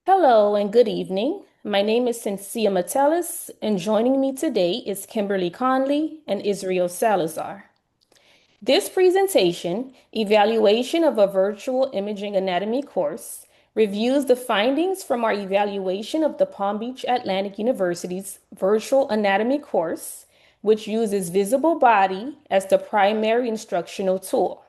Hello and good evening. My name is Cynthia Metellus, and joining me today is Kimberly Conley and Israel Salazar. This presentation, Evaluation of a Virtual Imaging Anatomy course, reviews the findings from our evaluation of the Palm Beach Atlantic University's Virtual Anatomy course, which uses visible body as the primary instructional tool.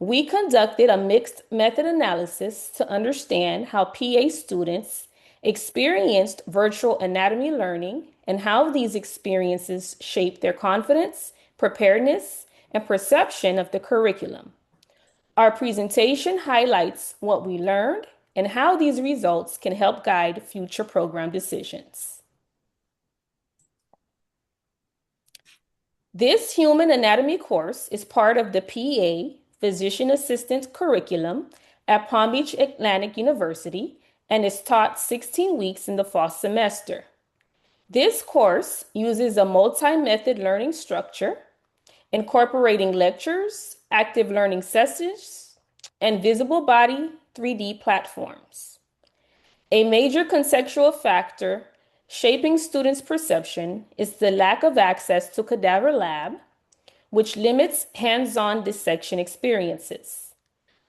We conducted a mixed method analysis to understand how PA students experienced virtual anatomy learning and how these experiences shape their confidence, preparedness, and perception of the curriculum. Our presentation highlights what we learned and how these results can help guide future program decisions. This human anatomy course is part of the PA Physician Assistant curriculum at Palm Beach Atlantic University and is taught 16 weeks in the fall semester. This course uses a multi-method learning structure, incorporating lectures, active learning sessions, and visible body 3D platforms. A major contextual factor shaping students' perception is the lack of access to cadaver lab, which limits hands-on dissection experiences.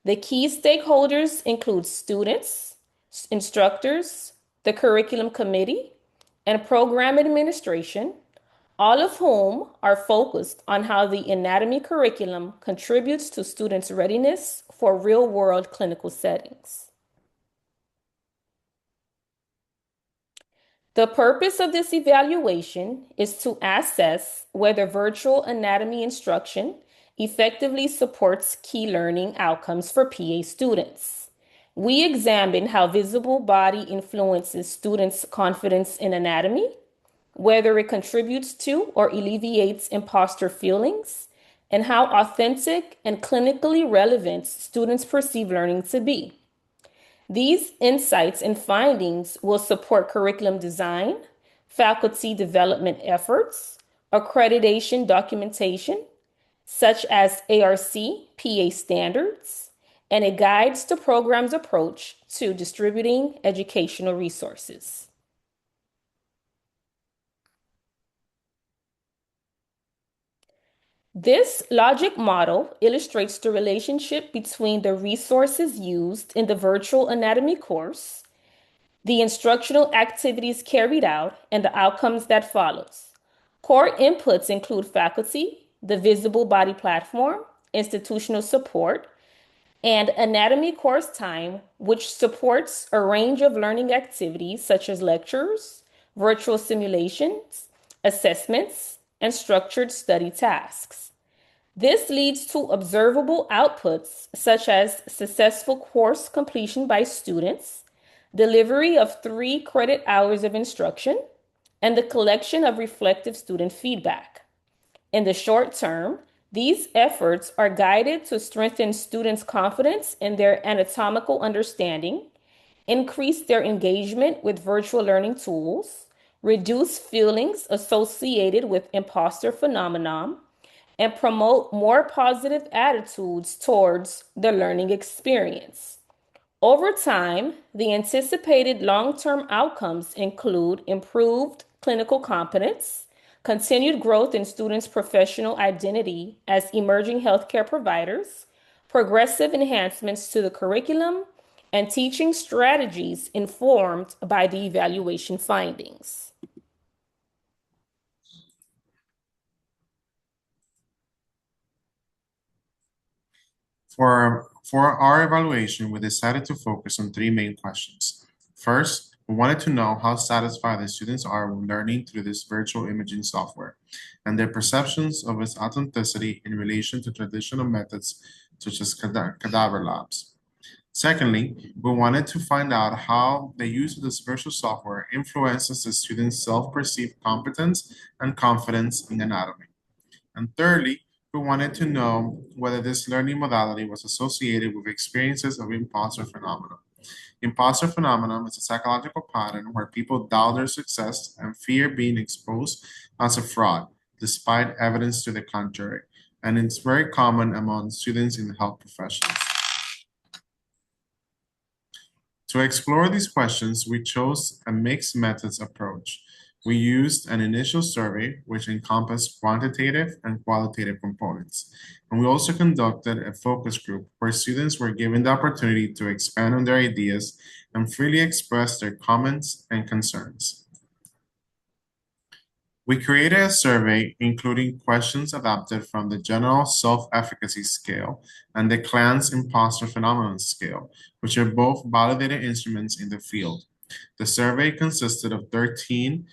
The key stakeholders include students, instructors, the curriculum committee, and program administration, all of whom are focused on how the anatomy curriculum contributes to students' readiness for real-world clinical settings. The purpose of this evaluation is to assess whether virtual anatomy instruction effectively supports key learning outcomes for PA students. We examine how visible body influences students' confidence in anatomy, whether it contributes to or alleviates imposter feelings, and how authentic and clinically relevant students perceive learning to be. These insights and findings will support curriculum design, faculty development efforts, accreditation documentation, such as ARC PA standards, and it guides the program's approach to distributing educational resources. This logic model illustrates the relationship between the resources used in the virtual anatomy course, the instructional activities carried out, and the outcomes that follows. Core inputs include faculty, the visible body platform, institutional support, and anatomy course time, which supports a range of learning activities such as lectures, virtual simulations, assessments, and structured study tasks. This leads to observable outputs such as successful course completion by students, delivery of 3 credit hours of instruction, and the collection of reflective student feedback. In the short term, these efforts are guided to strengthen students' confidence in their anatomical understanding, increase their engagement with virtual learning tools, reduce feelings associated with imposter phenomenon, and promote more positive attitudes towards the learning experience. Over time, the anticipated long-term outcomes include improved clinical competence, continued growth in students' professional identity as emerging healthcare providers, progressive enhancements to the curriculum, and teaching strategies informed by the evaluation findings. For our evaluation, we decided to focus on 3 main questions. First, we wanted to know how satisfied the students are when learning through this virtual imaging software and their perceptions of its authenticity in relation to traditional methods such as cadaver labs. Secondly, we wanted to find out how the use of this virtual software influences the students' self-perceived competence and confidence in anatomy. And thirdly, we wanted to know whether this learning modality was associated with experiences of imposter phenomenon. Imposter phenomenon is a psychological pattern where people doubt their success and fear being exposed as a fraud, despite evidence to the contrary. And it's very common among students in the health professions. To explore these questions, we chose a mixed methods approach. We used an initial survey, which encompassed quantitative and qualitative components. And we also conducted a focus group where students were given the opportunity to expand on their ideas and freely express their comments and concerns. We created a survey including questions adapted from the General Self-Efficacy Scale and the Clan's Imposter Phenomenon Scale, which are both validated instruments in the field. The survey consisted of 13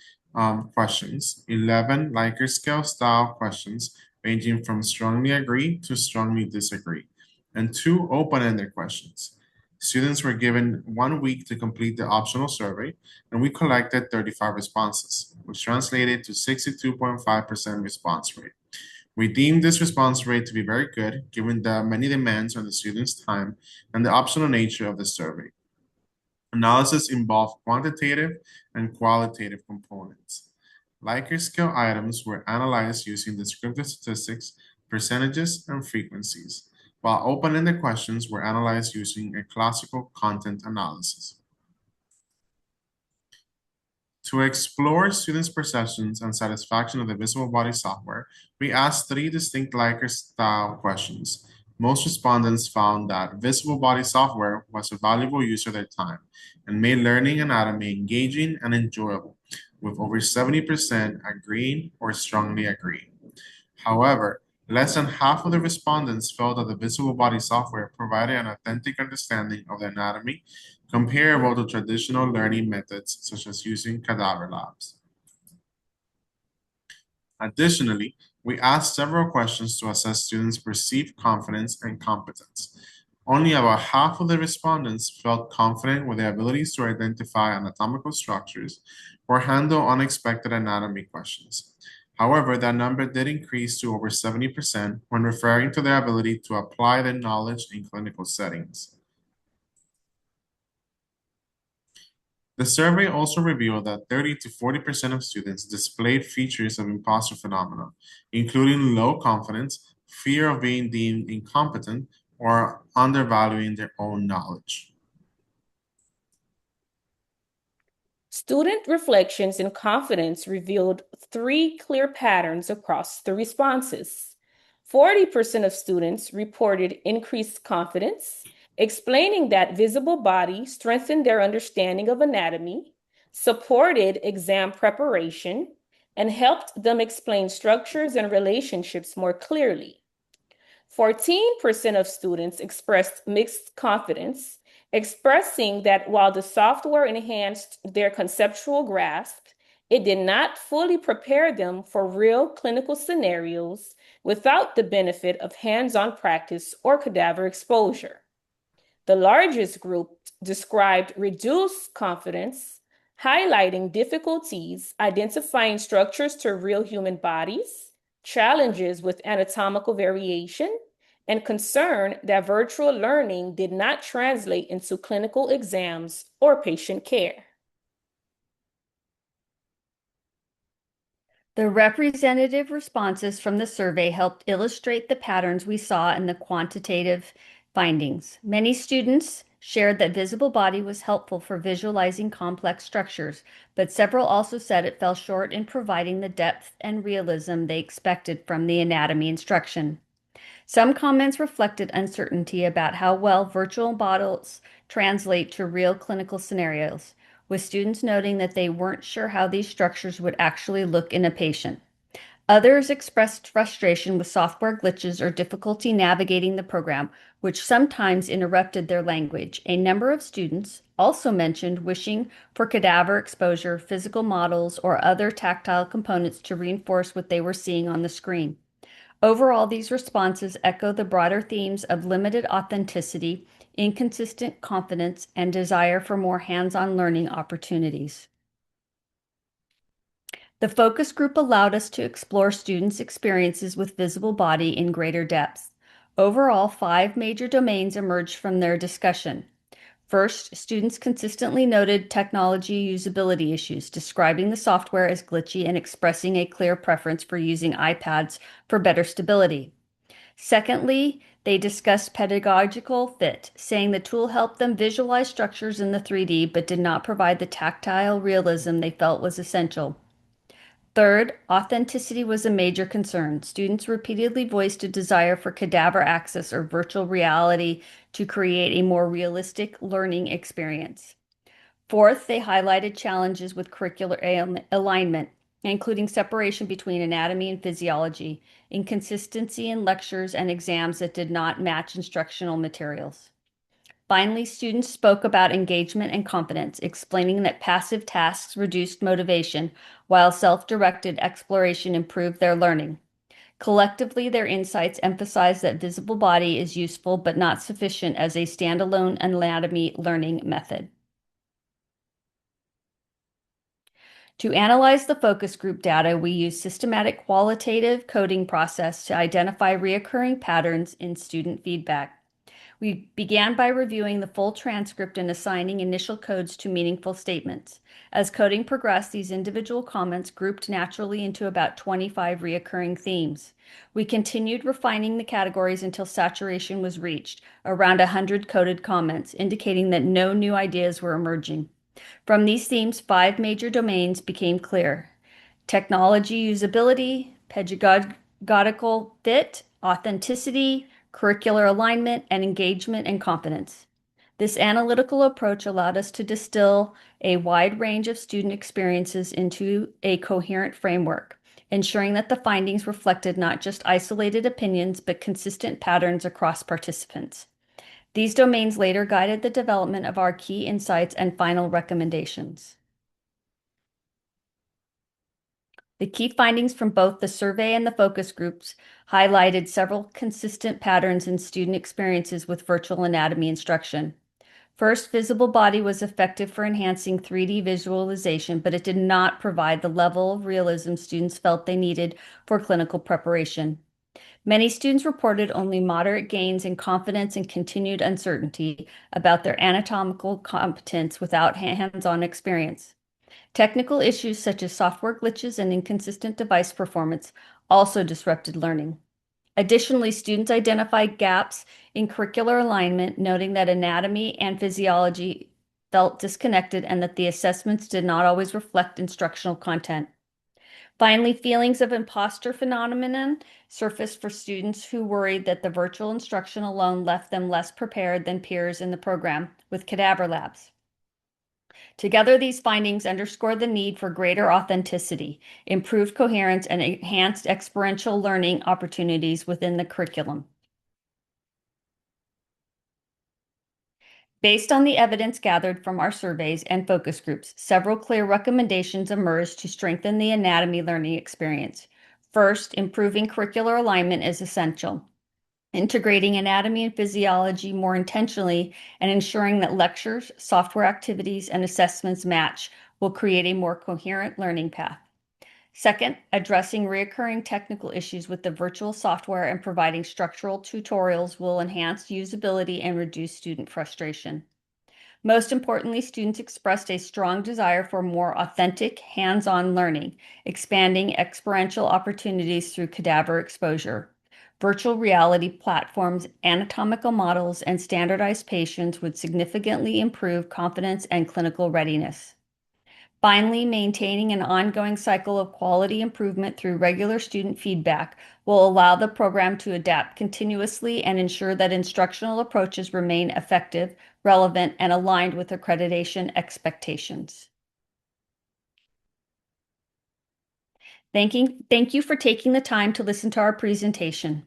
questions, 11 Likert scale style questions ranging from strongly agree to strongly disagree, and 2 open-ended questions. Students were given 1 week to complete the optional survey, and we collected 35 responses, which translated to 62.5% response rate. We deemed this response rate to be very good, given the many demands on the students' time and the optional nature of the survey. Analysis involved quantitative and qualitative components. Likert scale items were analyzed using descriptive statistics, percentages, and frequencies, while open-ended questions were analyzed using a classical content analysis. To explore students' perceptions and satisfaction of the visible body software, we asked 3 distinct Likert style questions. Most respondents found that visible body software was a valuable use of their time and made learning anatomy engaging and enjoyable, with over 70% agreeing or strongly agreeing. However, less than half of the respondents felt that the visible body software provided an authentic understanding of the anatomy comparable to traditional learning methods such as using cadaver labs. Additionally, we asked several questions to assess students' perceived confidence and competence. Only about half of the respondents felt confident with their abilities to identify anatomical structures or handle unexpected anatomy questions. However, that number did increase to over 70% when referring to their ability to apply their knowledge in clinical settings. The survey also revealed that 30 to 40% of students displayed features of imposter phenomena, including low confidence, fear of being deemed incompetent, or undervaluing their own knowledge. Student reflections and confidence revealed 3 clear patterns across the responses. 40% of students reported increased confidence, explaining that visible body strengthened their understanding of anatomy, supported exam preparation, and helped them explain structures and relationships more clearly. 14% of students expressed mixed confidence, expressing that while the software enhanced their conceptual grasp, it did not fully prepare them for real clinical scenarios without the benefit of hands-on practice or cadaver exposure. The largest group described reduced confidence, highlighting difficulties identifying structures to real human bodies, challenges with anatomical variation, and concern that virtual learning did not translate into clinical exams or patient care. The representative responses from the survey helped illustrate the patterns we saw in the quantitative findings. Many students shared that visible body was helpful for visualizing complex structures, but several also said it fell short in providing the depth and realism they expected from the anatomy instruction. Some comments reflected uncertainty about how well virtual models translate to real clinical scenarios, with students noting that they weren't sure how these structures would actually look in a patient. Others expressed frustration with software glitches or difficulty navigating the program, which sometimes interrupted their language. A number of students also mentioned wishing for cadaver exposure, physical models, or other tactile components to reinforce what they were seeing on the screen. Overall, these responses echo the broader themes of limited authenticity, inconsistent confidence, and desire for more hands-on learning opportunities. The focus group allowed us to explore students' experiences with visible body in greater depth. Overall, 5 major domains emerged from their discussion. First, students consistently noted technology usability issues, describing the software as glitchy and expressing a clear preference for using iPads for better stability. Secondly, They discussed pedagogical fit, saying the tool helped them visualize structures in the 3D but did not provide the tactile realism they felt was essential. Third, authenticity was a major concern. Students repeatedly voiced a desire for cadaver access or virtual reality to create a more realistic learning experience. Fourth, they highlighted challenges with curricular alignment, including separation between anatomy and physiology, inconsistency in lectures and exams that did not match instructional materials. Finally, students spoke about engagement and confidence, explaining that passive tasks reduced motivation, while self-directed exploration improved their learning. Collectively, their insights emphasized that visible body is useful but not sufficient as a standalone anatomy learning method. To analyze the focus group data, we used systematic qualitative coding process to identify reoccurring patterns in student feedback. We began by reviewing the full transcript and assigning initial codes to meaningful statements. As coding progressed, these individual comments grouped naturally into about 25 reoccurring themes. We continued refining the categories until saturation was reached, around 100 coded comments, indicating that no new ideas were emerging. From these themes, 5 major domains became clear: technology usability, pedagogical fit, authenticity, curricular alignment, and engagement and confidence. This analytical approach allowed us to distill a wide range of student experiences into a coherent framework, ensuring that the findings reflected not just isolated opinions, but consistent patterns across participants. These domains later guided the development of our key insights and final recommendations. The key findings from both the survey and the focus groups highlighted several consistent patterns in student experiences with virtual anatomy instruction. First, visible body was effective for enhancing 3D visualization, but it did not provide the level of realism students felt they needed for clinical preparation. Many students reported only moderate gains in confidence and continued uncertainty about their anatomical competence without hands-on experience. Technical issues such as software glitches and inconsistent device performance also disrupted learning. Additionally, students identified gaps in curricular alignment, noting that anatomy and physiology felt disconnected and that the assessments did not always reflect instructional content. Finally, feelings of imposter phenomenon surfaced for students who worried that the virtual instruction alone left them less prepared than peers in the program with cadaver labs. Together, these findings underscore the need for greater authenticity, improved coherence, and enhanced experiential learning opportunities within the curriculum. Based on the evidence gathered from our surveys and focus groups, several clear recommendations emerged to strengthen the anatomy learning experience. First, improving curricular alignment is essential. Integrating anatomy and physiology more intentionally and ensuring that lectures, software activities, and assessments match will create a more coherent learning path. Second, addressing recurring technical issues with the virtual software and providing structural tutorials will enhance usability and reduce student frustration. Most importantly, students expressed a strong desire for more authentic, hands-on learning, expanding experiential opportunities through cadaver exposure. Virtual reality platforms, anatomical models, and standardized patients would significantly improve confidence and clinical readiness. Finally, maintaining an ongoing cycle of quality improvement through regular student feedback will allow the program to adapt continuously and ensure that instructional approaches remain effective, relevant, and aligned with accreditation expectations. Thank you for taking the time to listen to our presentation.